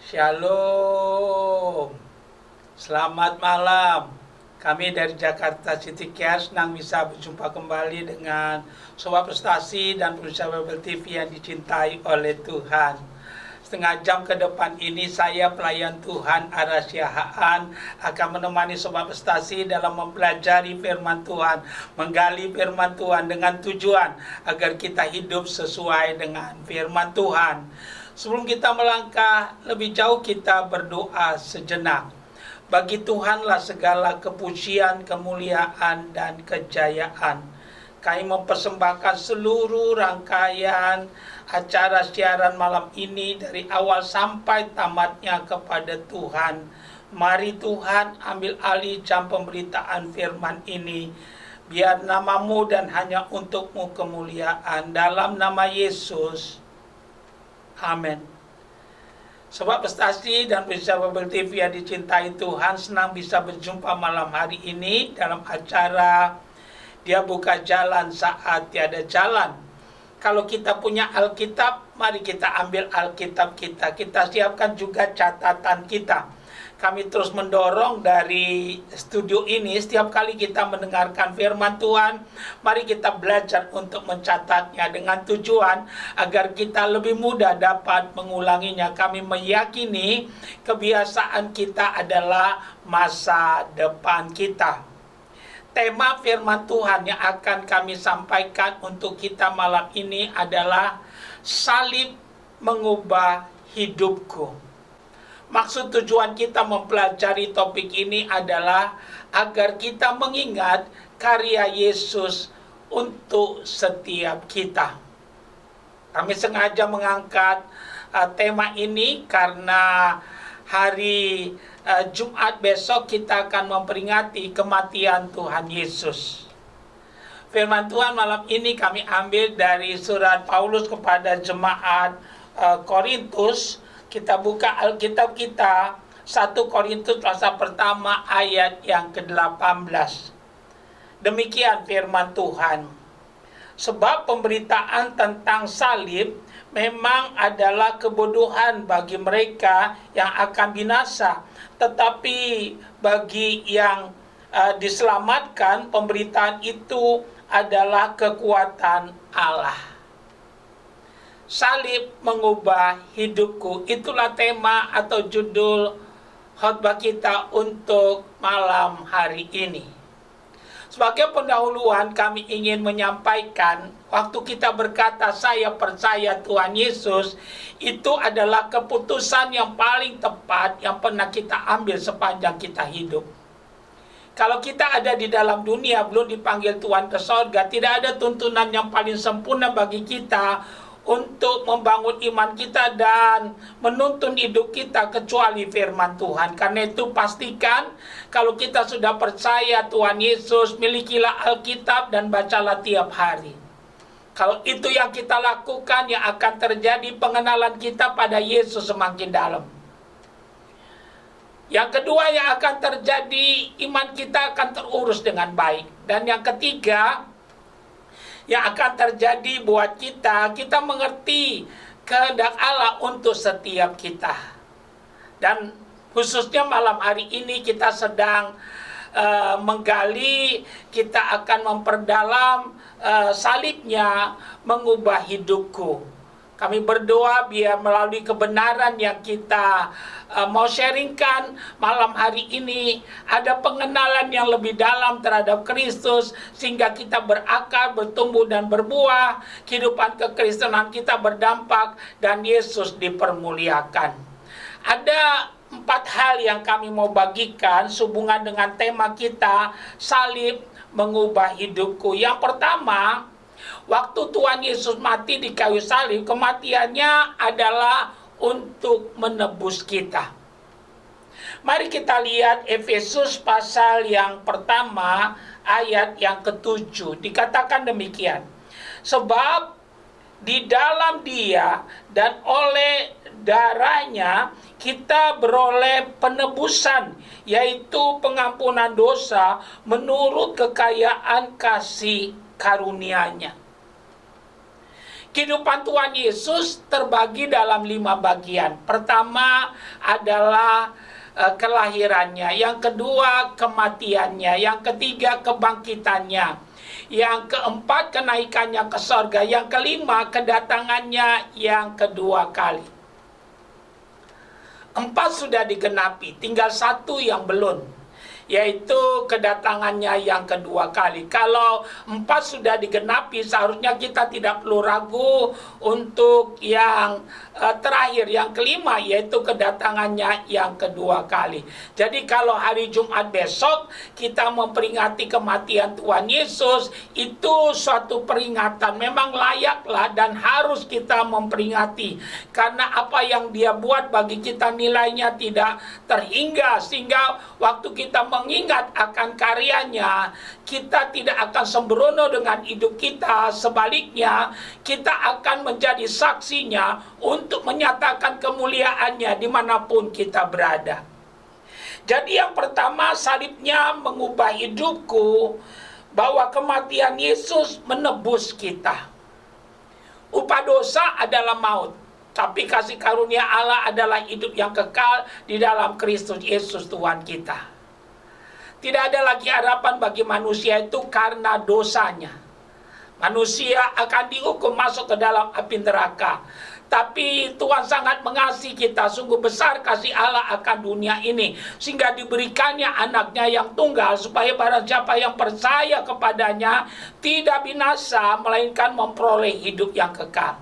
Shalom, selamat malam. Kami dari Jakarta City Care senang bisa berjumpa kembali dengan Sobat Prestasi dan pemirsa Bible TV yang dicintai oleh Tuhan. Setengah jam ke depan ini saya pelayan Tuhan Arasya Haan akan menemani Sobat Prestasi dalam mempelajari firman Tuhan, menggali firman Tuhan dengan tujuan agar kita hidup sesuai dengan firman Tuhan. Sebelum kita melangkah lebih jauh, kita berdoa sejenak. Bagi Tuhanlah segala kepujian, kemuliaan, dan kejayaan. Kami mempersembahkan seluruh rangkaian acara siaran malam ini dari awal sampai tamatnya kepada Tuhan. Mari Tuhan ambil alih jam pemberitaan firman ini. Biar namamu dan hanya untukmu kemuliaan. Dalam nama Yesus. Amin. Sobat Prestasi dan pemirsa Bible TV yang dicintai Tuhan, senang bisa berjumpa malam hari ini dalam acara Dia Buka Jalan Saat Tiada Jalan. Kalau kita punya Alkitab, mari kita ambil Alkitab kita. Kita siapkan juga catatan kita. Kami terus mendorong dari studio ini, setiap kali kita mendengarkan firman Tuhan, mari kita belajar untuk mencatatnya dengan tujuan agar kita lebih mudah dapat mengulanginya. Kami meyakini kebiasaan kita adalah masa depan kita. Tema firman Tuhan yang akan kami sampaikan untuk kita malam ini adalah salib mengubah hidupku. Maksud tujuan kita mempelajari topik ini adalah agar kita mengingat karya Yesus untuk setiap kita. Kami sengaja mengangkat tema ini karena hari Jumat besok kita akan memperingati kematian Tuhan Yesus. Firman Tuhan malam ini kami ambil dari surat Paulus kepada jemaat Korintus. Kita buka Alkitab kita, 1 Korintus pasal pertama ayat yang ke-18. Demikian firman Tuhan. Sebab pemberitaan tentang salib memang adalah kebodohan bagi mereka yang akan binasa. Tetapi bagi yang diselamatkan, pemberitaan itu adalah kekuatan Allah. Salib mengubah hidupku. Itulah tema atau judul khotbah kita untuk malam hari ini. Sebagai pendahuluan kami ingin menyampaikan, waktu kita berkata saya percaya Tuhan Yesus, itu adalah keputusan yang paling tepat yang pernah kita ambil sepanjang kita hidup. Kalau kita ada di dalam dunia belum dipanggil Tuhan ke sorga, tidak ada tuntunan yang paling sempurna bagi kita untuk membangun iman kita dan menuntun hidup kita kecuali firman Tuhan. Karena itu pastikan kalau kita sudah percaya Tuhan Yesus, milikilah Alkitab dan bacalah tiap hari. Kalau itu yang kita lakukan, yang akan terjadi pengenalan kita pada Yesus semakin dalam. Yang kedua yang akan terjadi, iman kita akan terurus dengan baik. Dan yang ketiga, yang akan terjadi buat kita, kita mengerti kehendak Allah untuk setiap kita. Dan khususnya malam hari ini kita sedang menggali, kita akan memperdalam salibnya mengubah hidupku. Kami berdoa biar melalui kebenaran yang kita mau sharingkan malam hari ini, ada pengenalan yang lebih dalam terhadap Kristus, sehingga kita berakar, bertumbuh dan berbuah, kehidupan kekristenan kita berdampak, dan Yesus dipermuliakan. Ada 4 hal yang kami mau bagikan sehubungan dengan tema kita, salib mengubah hidupku. Yang pertama, waktu Tuhan Yesus mati di kayu salib, kematiannya adalah untuk menebus kita. Mari kita lihat Efesus pasal yang pertama ayat yang ke-7. Dikatakan demikian. Sebab di dalam Dia dan oleh darahnya kita beroleh penebusan, yaitu pengampunan dosa menurut kekayaan kasih karunia-Nya. Kehidupan Tuhan Yesus terbagi dalam 5 bagian. Pertama adalah kelahirannya, yang kedua kematiannya, yang ketiga kebangkitannya, yang keempat kenaikannya ke sorga, yang kelima kedatangannya yang kedua kali. 4 sudah digenapi, tinggal 1 yang belum, yaitu kedatangannya yang kedua kali. Kalau 4 sudah digenapi, seharusnya kita tidak perlu ragu untuk yang terakhir, yang kelima, yaitu kedatangannya yang kedua kali. Jadi kalau hari Jumat besok kita memperingati kematian Tuhan Yesus, itu suatu peringatan, memang layaklah dan harus kita memperingati, karena apa yang dia buat bagi kita nilainya tidak terhingga, sehingga waktu kita mengingat akan karyanya, kita tidak akan sembrono dengan hidup kita. Sebaliknya, kita akan menjadi saksinya untuk menyatakan kemuliaannya dimanapun kita berada. Jadi yang pertama, salibnya mengubah hidupku, bahwa kematian Yesus menebus kita. Upah dosa adalah maut, tapi kasih karunia Allah adalah hidup yang kekal di dalam Kristus Yesus Tuhan kita. Tidak ada lagi harapan bagi manusia itu karena dosanya. Manusia akan dihukum masuk ke dalam api neraka. Tapi Tuhan sangat mengasihi kita, sungguh besar kasih Allah akan dunia ini, sehingga diberikannya anaknya yang tunggal, supaya barang siapa yang percaya kepadanya tidak binasa, melainkan memperoleh hidup yang kekal.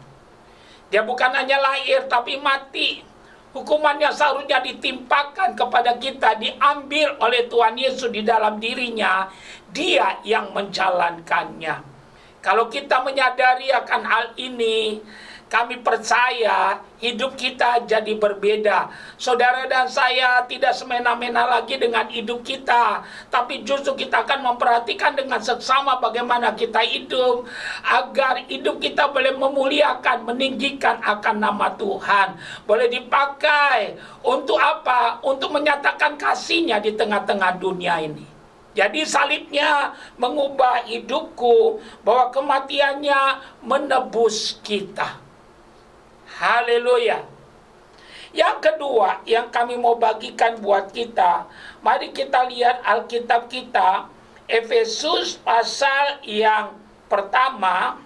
Dia bukan hanya lahir, tapi mati. Hukumannya seharusnya ditimpakan kepada kita, diambil oleh Tuhan Yesus di dalam dirinya. Dia yang menjalankannya. Kalau kita menyadari akan hal ini, kami percaya hidup kita jadi berbeda. Saudara dan saya tidak semena-mena lagi dengan hidup kita, tapi justru kita akan memperhatikan dengan seksama bagaimana kita hidup, agar hidup kita boleh memuliakan, meninggikan akan nama Tuhan. Boleh dipakai untuk apa? Untuk menyatakan kasih-Nya di tengah-tengah dunia ini. Jadi salibnya mengubah hidupku, bahwa kematiannya menebus kita. Haleluya. Yang kedua yang kami mau bagikan buat kita, mari kita lihat Alkitab kita, Efesus pasal yang pertama.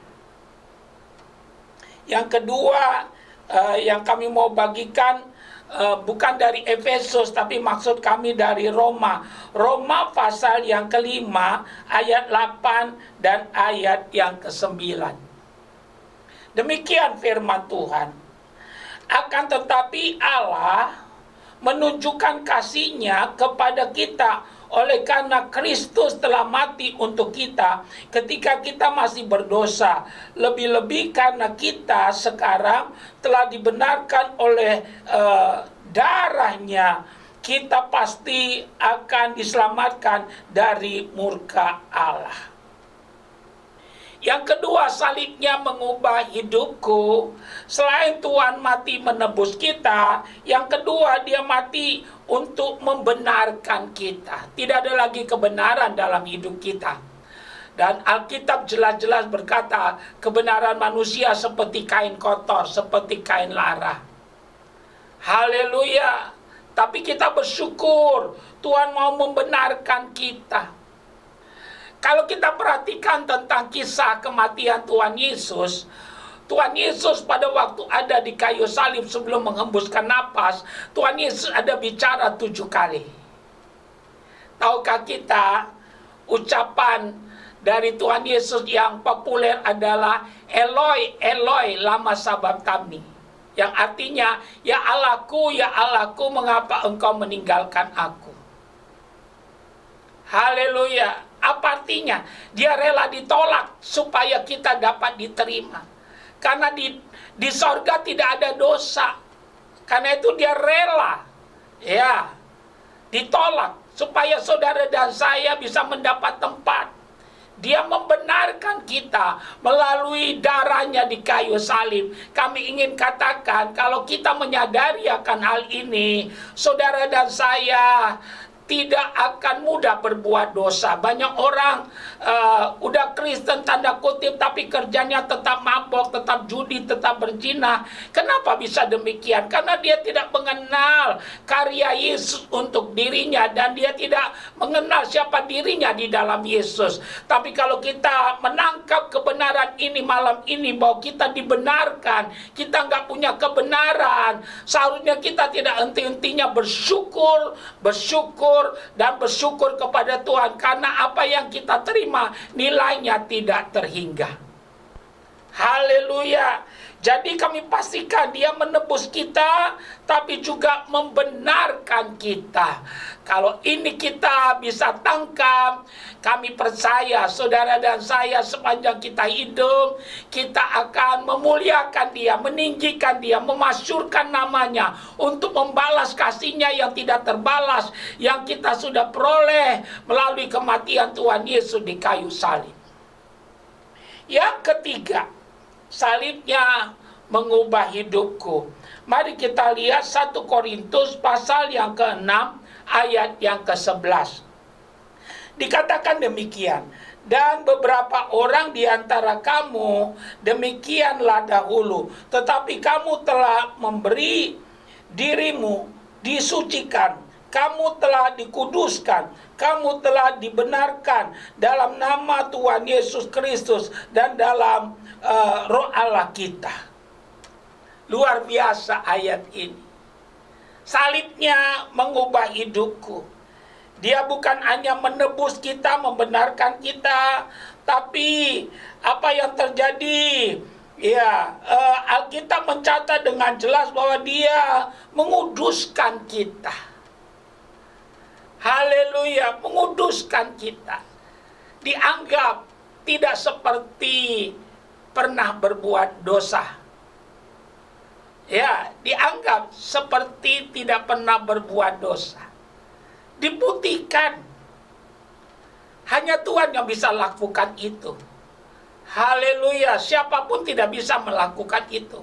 Yang kedua yang kami mau bagikan bukan dari Efesus, tapi maksud kami dari Roma. Roma pasal yang kelima, ayat 8 dan ayat yang ke-9. Demikian firman Tuhan. Akan tetapi Allah menunjukkan kasih-Nya kepada kita oleh karena Kristus telah mati untuk kita ketika kita masih berdosa. Lebih-lebih karena kita sekarang telah dibenarkan oleh darah-Nya, kita pasti akan diselamatkan dari murka Allah. Yang kedua, salibnya mengubah hidupku. Selain Tuhan mati menebus kita, yang kedua dia mati untuk membenarkan kita. Tidak ada lagi kebenaran dalam hidup kita. Dan Alkitab jelas-jelas berkata, kebenaran manusia seperti kain kotor, seperti kain lara. Haleluya. Tapi kita bersyukur Tuhan mau membenarkan kita. Kalau kita perhatikan tentang kisah kematian Tuhan Yesus pada waktu ada di kayu salib sebelum menghembuskan napas, Tuhan Yesus ada bicara 7 kali. Tahukah kita ucapan dari Tuhan Yesus yang populer adalah Eloi, Eloi, lama sabachthani, yang artinya, ya Allahku, mengapa engkau meninggalkan aku? Haleluya. Apa artinya? Dia rela ditolak supaya kita dapat diterima. Karena di sorga tidak ada dosa. Karena itu dia rela ditolak supaya saudara dan saya bisa mendapat tempat. Dia membenarkan kita melalui darah-Nya di kayu salib. Kami ingin katakan, kalau kita menyadari akan hal ini, saudara dan saya tidak akan mudah berbuat dosa. Banyak orang udah Kristen tanda kutip, tapi kerjanya tetap mabok, tetap judi, tetap berzina. Kenapa bisa demikian? Karena dia tidak mengenal karya Yesus untuk dirinya, dan dia tidak mengenal siapa dirinya di dalam Yesus. Tapi kalau kita menangkap kebenaran ini malam ini, bahwa kita dibenarkan, kita nggak punya kebenaran, seharusnya kita tidak henti-hentinya bersyukur, dan bersyukur kepada Tuhan, karena apa yang kita terima nilainya tidak terhingga. Haleluya. Jadi kami pastikan dia menebus kita, tapi juga membenarkan kita. Kalau ini kita bisa tangkap, kami percaya saudara dan saya sepanjang kita hidup, kita akan memuliakan dia, meninggikan dia, memasyurkan namanya, untuk membalas kasihnya yang tidak terbalas, yang kita sudah peroleh melalui kematian Tuhan Yesus di kayu salib. Yang ketiga, salibnya mengubah hidupku. Mari kita lihat 1 Korintus pasal yang ke-6 ayat yang ke-11. Dikatakan demikian, dan beberapa orang di antara kamu demikianlah dahulu, tetapi kamu telah memberi dirimu disucikan, kamu telah dikuduskan, kamu telah dibenarkan dalam nama Tuhan Yesus Kristus dan dalam Roh Allah kita. Luar biasa ayat ini. Salibnya mengubah hidupku. Dia bukan hanya menebus kita, membenarkan kita, tapi apa yang terjadi? Ya, Alkitab mencatat dengan jelas bahwa dia menguduskan kita. Haleluya, menguduskan kita. Dianggap tidak seperti pernah berbuat dosa. Ya, dianggap seperti tidak pernah berbuat dosa. Diputihkan. Hanya Tuhan yang bisa lakukan itu. Haleluya, siapapun tidak bisa melakukan itu.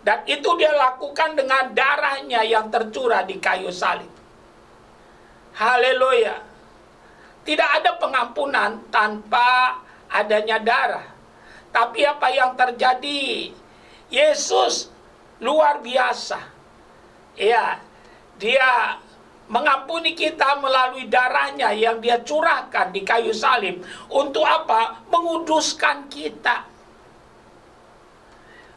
Dan itu dia lakukan dengan darahnya yang tercurah di kayu salib. Haleluya. Tidak ada pengampunan tanpa adanya darah. Tapi apa yang terjadi? Yesus luar biasa. Ya, dia mengampuni kita melalui darahnya yang dia curahkan di kayu salib. Untuk apa? Menguduskan kita.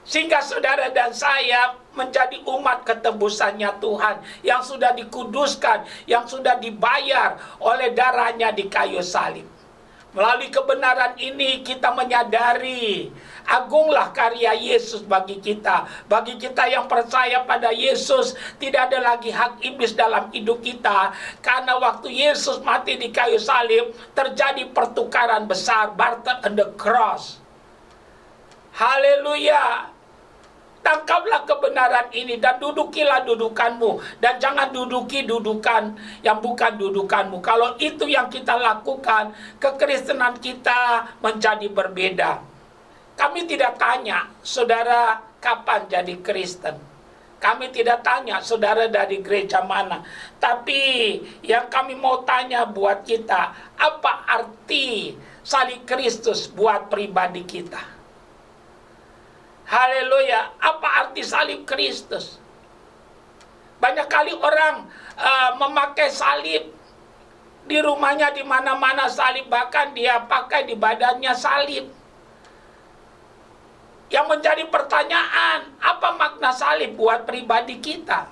Sehingga saudara dan saya menjadi umat ketebusannya Tuhan, yang sudah dikuduskan, yang sudah dibayar oleh darahnya di kayu salib. Melalui kebenaran ini kita menyadari agunglah karya Yesus bagi kita. Bagi kita yang percaya pada Yesus, tidak ada lagi hak iblis dalam hidup kita. Karena waktu Yesus mati di kayu salib, terjadi pertukaran besar, barter on the cross. Haleluya. Tangkaplah kebenaran ini dan dudukilah dudukanmu, dan jangan duduki dudukan yang bukan dudukanmu. Kalau itu yang kita lakukan, kekristenan kita menjadi berbeda. Kami tidak tanya saudara kapan jadi Kristen. Kami tidak tanya saudara dari gereja mana. Tapi yang kami mau tanya buat kita, apa arti salib Kristus buat pribadi kita? Haleluya, apa arti salib Kristus? Banyak kali orang memakai salib di rumahnya, di mana-mana salib, bahkan dia pakai di badannya salib. Yang menjadi pertanyaan, apa makna salib buat pribadi kita?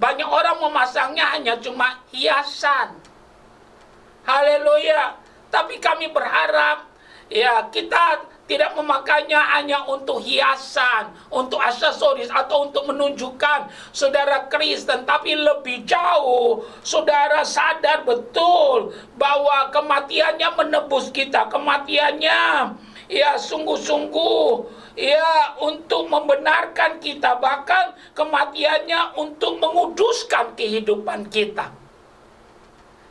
Banyak orang memasangnya hanya cuma hiasan. Haleluya. Tapi kami berharap ya kita tidak memakainya hanya untuk hiasan, untuk aksesoris, atau untuk menunjukkan saudara Kristen. Tapi lebih jauh, saudara sadar betul bahwa kematiannya menebus kita. Kematiannya ya sungguh-sungguh ya untuk membenarkan kita. Bahkan kematiannya untuk menguduskan kehidupan kita.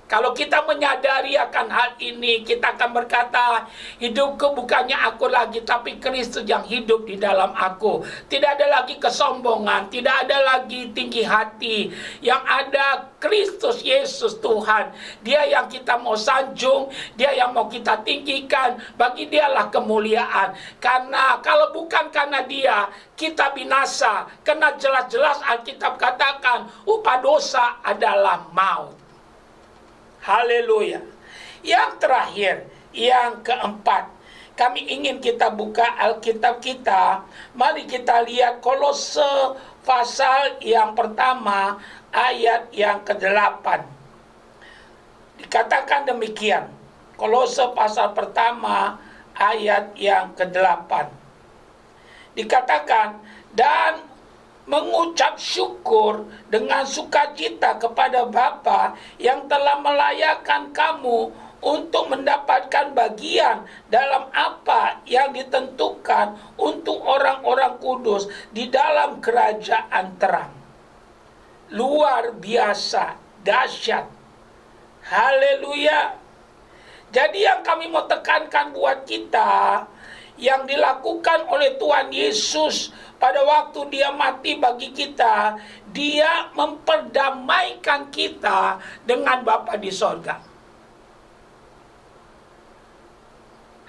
Kalau kita menyadari akan hal ini, kita akan berkata, hidupku bukannya aku lagi, tapi Kristus yang hidup di dalam aku. Tidak ada lagi kesombongan, tidak ada lagi tinggi hati. Yang ada Kristus Yesus Tuhan. Dia yang kita mau sanjung, dia yang mau kita tinggikan. Bagi dialah kemuliaan. Karena kalau bukan karena dia, kita binasa. Karena jelas-jelas Alkitab katakan, upah dosa adalah maut. Haleluya. Yang terakhir, yang keempat, kami ingin kita buka Alkitab kita. Mari kita lihat Kolose pasal yang pertama, ayat yang ke-8. Dikatakan demikian. Kolose pasal pertama, ayat yang ke-8. Dikatakan, dan mengucap syukur dengan sukacita kepada Bapa yang telah melayakkan kamu untuk mendapatkan bagian dalam apa yang ditentukan untuk orang-orang kudus di dalam kerajaan terang. Luar biasa, dahsyat. Haleluya. Jadi yang kami mau tekankan buat kita, yang dilakukan oleh Tuhan Yesus pada waktu dia mati bagi kita, dia memperdamaikan kita dengan Bapa di sorga.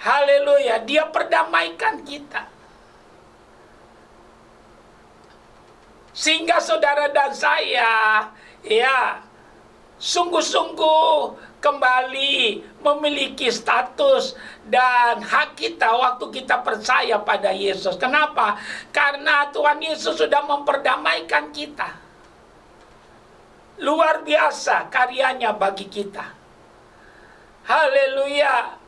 Haleluya, dia perdamaikan kita. Sehingga saudara dan saya, sungguh-sungguh kembali memiliki status dan hak kita waktu kita percaya pada Yesus. Kenapa? Karena Tuhan Yesus sudah memperdamaikan kita. Luar biasa karyanya bagi kita. Haleluya.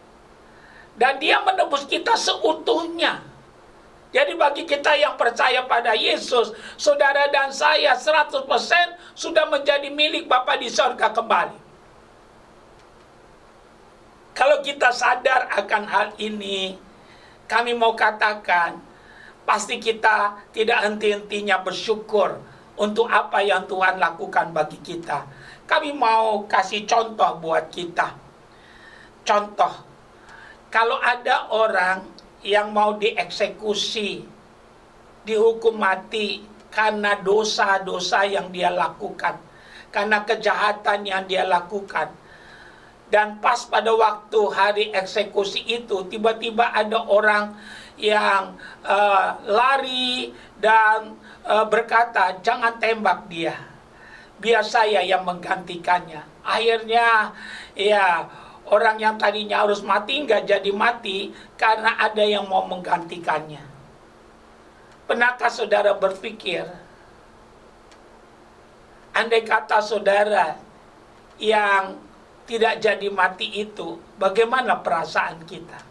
Dan dia menebus kita seutuhnya. Jadi bagi kita yang percaya pada Yesus, saudara dan saya 100% sudah menjadi milik Bapa di sorga kembali. Kalau kita sadar akan hal ini, kami mau katakan, pasti kita tidak henti-hentinya bersyukur untuk apa yang Tuhan lakukan bagi kita. Kami mau kasih contoh buat kita. Contoh, kalau ada orang yang mau dieksekusi, dihukum mati karena dosa-dosa yang dia lakukan, karena kejahatan yang dia lakukan, dan pas pada waktu hari eksekusi itu, tiba-tiba ada orang yang lari dan berkata, jangan tembak dia, biar saya yang menggantikannya. Akhirnya orang yang tadinya harus mati nggak jadi mati karena ada yang mau menggantikannya. Pernahkah saudara berpikir, andai kata saudara yang tidak jadi mati itu, bagaimana perasaan kita?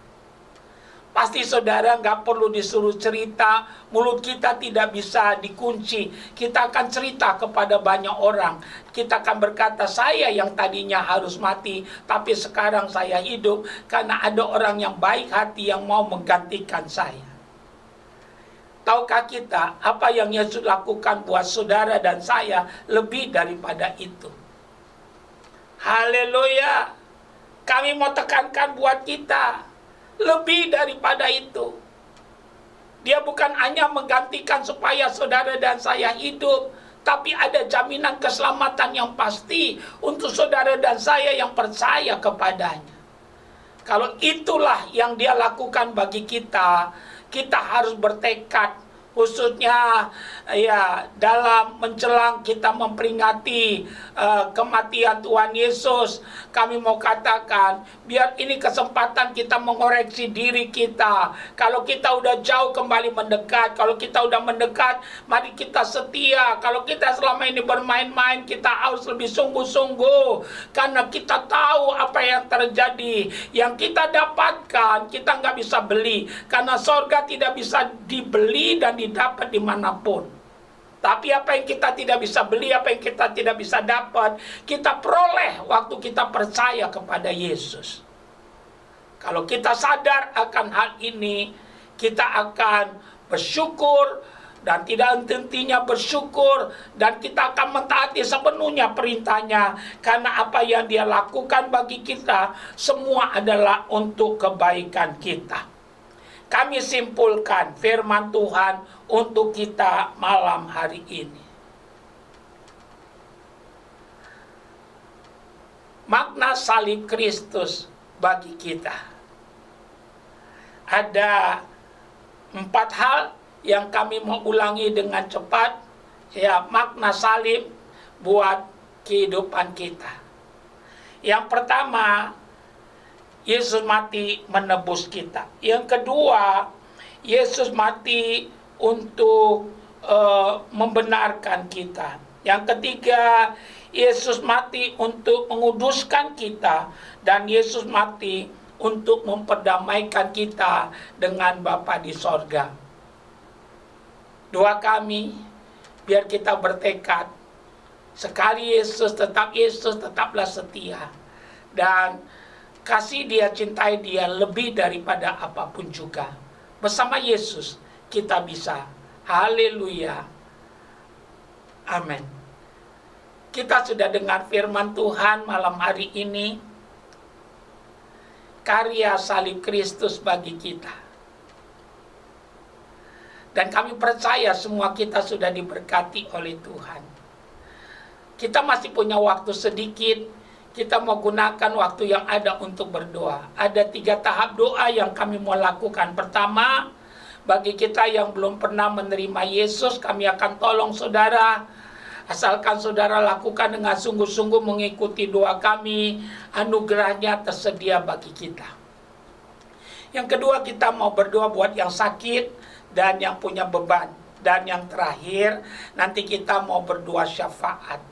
Pasti saudara nggak perlu disuruh cerita, mulut kita tidak bisa dikunci. Kita akan cerita kepada banyak orang. Kita akan berkata, saya yang tadinya harus mati, tapi sekarang saya hidup karena ada orang yang baik hati yang mau menggantikan saya. Tahukah kita apa yang Yesus lakukan buat saudara dan saya lebih daripada itu? Haleluya. Kami mau tekankan buat kita, lebih daripada itu. Dia bukan hanya menggantikan supaya saudara dan saya hidup, tapi ada jaminan keselamatan yang pasti untuk saudara dan saya yang percaya kepadanya. Kalau itulah yang dia lakukan bagi kita, kita harus bertekad. Khususnya dalam menjelang kita memperingati kematian Tuhan Yesus, kami mau katakan, biar ini kesempatan kita mengoreksi diri kita. Kalau kita udah jauh kembali mendekat, kalau kita udah mendekat, mari kita setia. Kalau kita selama ini bermain-main, kita harus lebih sungguh-sungguh, karena kita tahu apa yang terjadi. Yang kita dapatkan, kita nggak bisa beli, karena sorga tidak bisa dibeli dan didapat dimanapun. Tapi apa yang kita tidak bisa beli, apa yang kita tidak bisa dapat, kita peroleh waktu kita percaya kepada Yesus. Kalau kita sadar akan hal ini, kita akan bersyukur dan tidak henti-hentinya bersyukur, dan kita akan mentaati sepenuhnya perintahnya, karena apa yang dia lakukan bagi kita semua adalah untuk kebaikan kita. Kami simpulkan firman Tuhan untuk kita malam hari ini. Makna salib Kristus bagi kita. Ada 4 hal yang kami mau ulangi dengan cepat, ya, makna salib buat kehidupan kita. Yang pertama, Yesus mati menebus kita. Yang kedua, Yesus mati untuk membenarkan kita. Yang ketiga, Yesus mati untuk menguduskan kita, dan Yesus mati untuk memperdamaikan kita dengan Bapa di sorga. Doa kami, biar kita bertekad, sekali Yesus, tetaplah setia. Dan kasih dia, cintai dia lebih daripada apapun juga. Bersama Yesus kita bisa. Haleluya. Amin. Kita sudah dengar firman Tuhan malam hari ini. Karya salib Kristus bagi kita. Dan kami percaya semua kita sudah diberkati oleh Tuhan. Kita masih punya waktu sedikit. Kita mau gunakan waktu yang ada untuk berdoa. Ada 3 tahap doa yang kami mau lakukan. Pertama, bagi kita yang belum pernah menerima Yesus, kami akan tolong saudara. Asalkan saudara lakukan dengan sungguh-sungguh mengikuti doa kami, anugerahnya tersedia bagi kita. Yang kedua, kita mau berdoa buat yang sakit dan yang punya beban. Dan yang terakhir, nanti kita mau berdoa syafaat.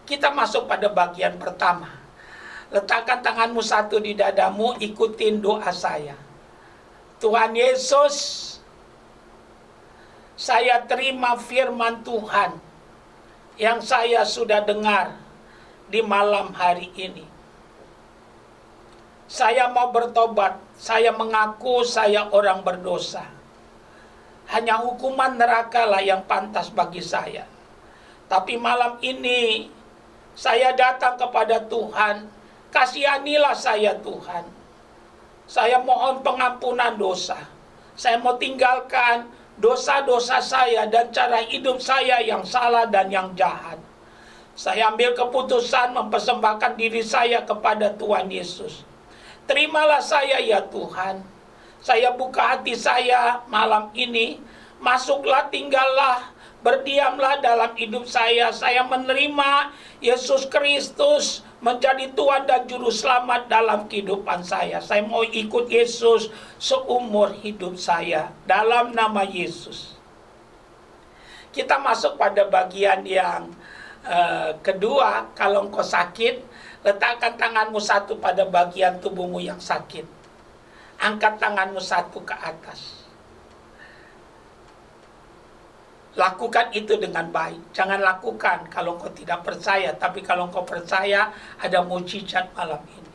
Kita masuk pada bagian pertama. Letakkan tanganmu satu di dadamu, ikutin doa saya. Tuhan Yesus, saya terima firman Tuhan yang saya sudah dengar di malam hari ini. Saya mau bertobat, saya mengaku saya orang berdosa. Hanya hukuman neraka lah yang pantas bagi saya. Tapi malam ini saya datang kepada Tuhan. Kasihanilah saya Tuhan. Saya mohon pengampunan dosa. Saya mau tinggalkan dosa-dosa saya dan cara hidup saya yang salah dan yang jahat. Saya ambil keputusan mempersembahkan diri saya kepada Tuhan Yesus. Terimalah saya ya Tuhan. Saya buka hati saya malam ini. Masuklah, tinggallah, berdiamlah dalam hidup saya. Saya menerima Yesus Kristus menjadi Tuhan dan Juru Selamat dalam kehidupan saya. Saya mau ikut Yesus seumur hidup saya. Dalam nama Yesus. Kita masuk pada bagian yang kedua. Kalau engkau sakit, letakkan tanganmu satu pada bagian tubuhmu yang sakit. Angkat tanganmu satu ke atas. Lakukan itu dengan baik. Jangan lakukan kalau engkau tidak percaya. Tapi kalau engkau percaya, ada mujizat malam ini.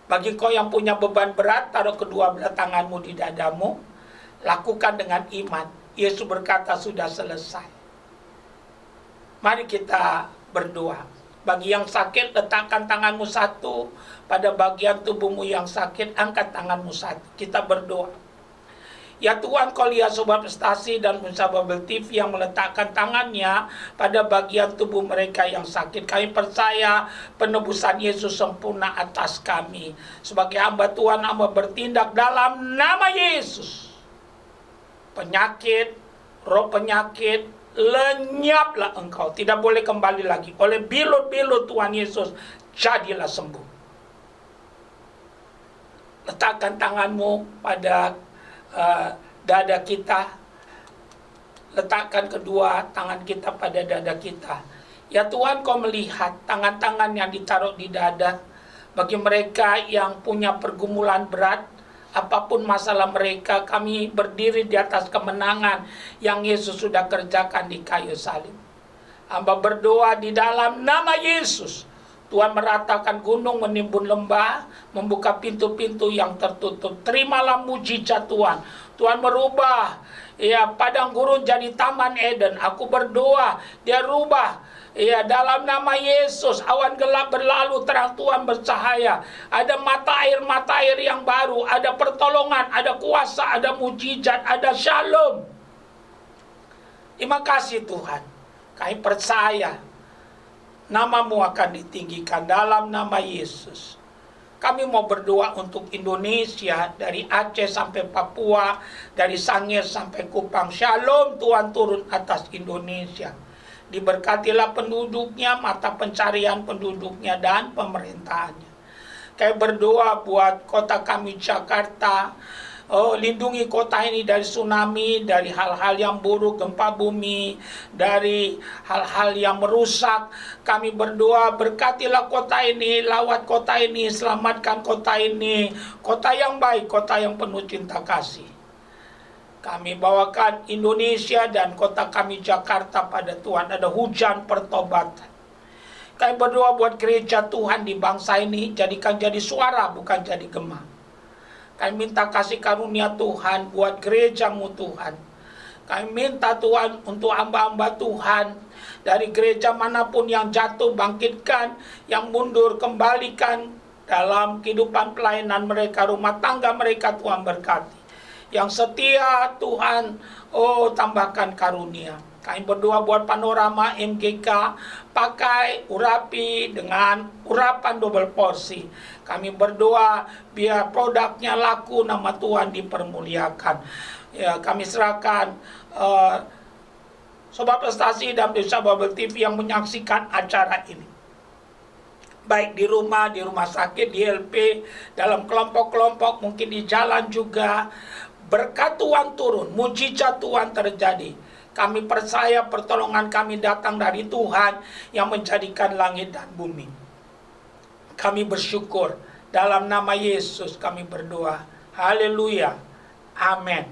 Bagi engkau yang punya beban berat, taruh kedua belah tanganmu di dadamu. Lakukan dengan iman. Yesus berkata sudah selesai. Mari kita berdoa. Bagi yang sakit, letakkan tanganmu satu pada bagian tubuhmu yang sakit. Angkat tanganmu satu. Kita berdoa. Ya Tuhan, Kau lihat Sobat Prestasi dan pemirsa Babel TV yang meletakkan tangannya pada bagian tubuh mereka yang sakit. Kami percaya penebusan Yesus sempurna atas kami. Sebagai hamba Tuhan, hamba bertindak dalam nama Yesus. Penyakit, roh penyakit, lenyaplah engkau. Tidak boleh kembali lagi. Oleh bilut-bilut Tuhan Yesus, jadilah sembuh. Letakkan tanganmu pada dada kita. Letakkan kedua tangan kita pada dada kita. Ya Tuhan, Kau melihat tangan-tangan yang ditaruh di dada. Bagi mereka yang punya pergumulan berat, apapun masalah mereka, kami berdiri di atas kemenangan yang Yesus sudah kerjakan di kayu salib. Hamba berdoa di dalam nama Yesus. Tuhan meratakan gunung, menimbun lembah, membuka pintu-pintu yang tertutup. Terimalah mujizat Tuhan. Tuhan merubah Ya, padang gurun jadi taman Eden. Aku berdoa, dia rubah. Ya, dalam nama Yesus, awan gelap berlalu, terang Tuhan bercahaya. Ada mata air yang baru, ada pertolongan, ada kuasa, ada mujizat, ada shalom. Terima kasih Tuhan. Kami percaya namamu akan ditinggikan dalam nama Yesus. Kami mau berdoa untuk Indonesia, dari Aceh sampai Papua, dari Sangir sampai Kupang. Shalom Tuhan turun atas Indonesia. Diberkatilah penduduknya, mata pencarian penduduknya, dan pemerintahannya. Kami berdoa buat kota kami Jakarta. Oh, lindungi kota ini dari tsunami, dari hal-hal yang buruk, gempa bumi, dari hal-hal yang merusak. Kami berdoa, berkatilah kota ini, lawat kota ini, selamatkan kota ini. Kota yang baik, kota yang penuh cinta kasih. Kami bawakan Indonesia dan kota kami Jakarta pada Tuhan. Ada hujan pertobatan. Kami berdoa buat gereja Tuhan di bangsa ini, jadikan jadi suara, bukan jadi gema. Kami minta kasih karunia Tuhan buat gerejamu Tuhan. Kami minta Tuhan untuk hamba-hamba Tuhan, dari gereja manapun yang jatuh, bangkitkan, yang mundur, kembalikan dalam kehidupan pelayanan mereka, rumah tangga mereka Tuhan berkati. Yang setia Tuhan, oh tambahkan karunia. Kami berdoa buat Panorama MGK, pakai urapi dengan urapan double porsi. Kami berdoa biar produknya laku, nama Tuhan dipermuliakan. Ya, kami serahkan Sobat Prestasi dan Pemirsa Babel TV yang menyaksikan acara ini, baik di rumah sakit, di LP, dalam kelompok-kelompok, mungkin di jalan juga. Berkat Tuhan turun, mujizat Tuhan terjadi. Kami percaya pertolongan kami datang dari Tuhan yang menjadikan langit dan bumi. Kami bersyukur. Dalam nama Yesus kami berdoa. Haleluya. Amin.